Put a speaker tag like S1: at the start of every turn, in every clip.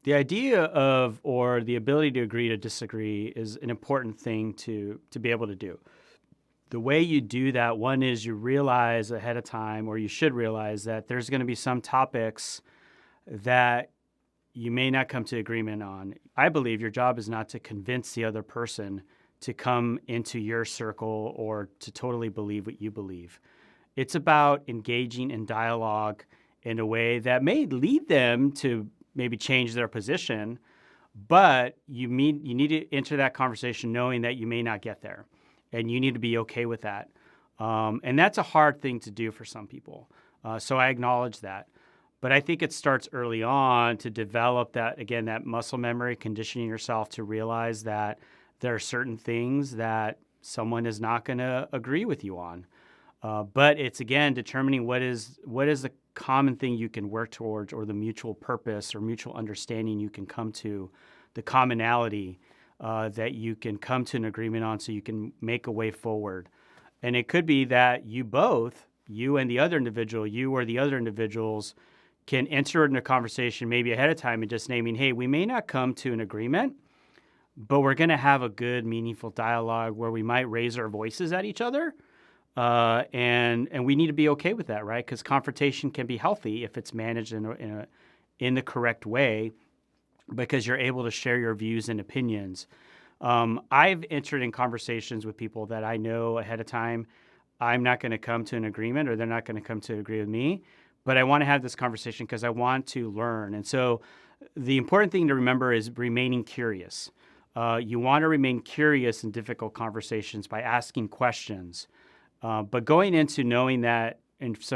S1: The idea of or the ability to agree to disagree is an important thing to be able to do. The way you do that, one is you realize ahead of time, or you should realize that there's going to be some topics that you may not come to agreement on. I believe your job is not to convince the other person to come into your circle or to totally believe what you believe. It's about engaging in dialogue in a way that may lead them to maybe change their position, but you need to enter that conversation knowing that you may not get there, and you need to be okay with that. And that's a hard thing to do for some people. So I acknowledge that. But I think it starts early on to develop that, again, that muscle memory, conditioning yourself to realize that there are certain things that someone is not going to agree with you on. But it's, again, determining what is the common thing you can work towards, or the mutual purpose or mutual understanding you can come to, the commonality that you can come to an agreement on so you can make a way forward. And it could be that you and the other individual, you or the other individuals, can enter into a conversation maybe ahead of time and just naming, hey, we may not come to an agreement, but we're going to have a good, meaningful dialogue where we might raise our voices at each other. And we need to be okay with that, right? Because confrontation can be healthy if it's managed in the correct way, because you're able to share your views and opinions. I've entered in conversations with people that I know ahead of time I'm not going to come to an agreement, or they're not going to come to agree with me, but I want to have this conversation because I want to learn. And so the important thing to remember is remaining curious. You want to remain curious in difficult conversations by asking questions. But going into knowing that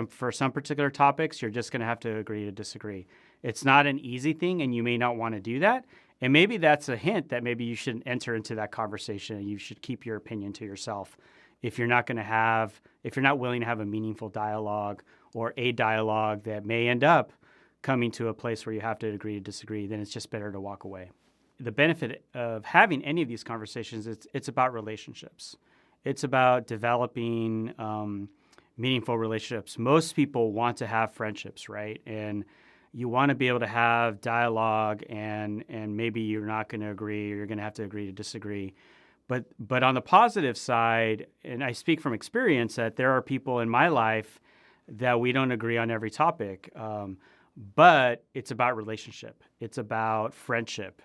S1: for some particular topics, you're just going to have to agree to disagree. It's not an easy thing, and you may not want to do that. And maybe that's a hint that maybe you shouldn't enter into that conversation, and you should keep your opinion to yourself. If you're not willing to have a meaningful dialogue, or a dialogue that may end up coming to a place where you have to agree to disagree, then it's just better to walk away. The benefit of having any of these conversations is it's about relationships. It's about developing meaningful relationships. Most people want to have friendships, right? And you want to be able to have dialogue, and maybe you're not going to agree, or you're going to have to agree to disagree. But on the positive side, and I speak from experience, that there are people in my life that we don't agree on every topic, but it's about relationship. It's about friendship.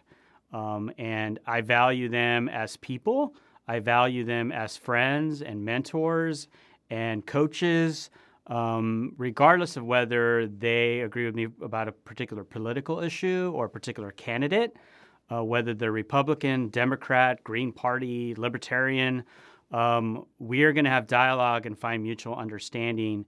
S1: And I value them as people. I value them as friends and mentors and coaches, regardless of whether they agree with me about a particular political issue or a particular candidate, whether they're Republican, Democrat, Green Party, Libertarian. We are going to have dialogue and find mutual understanding.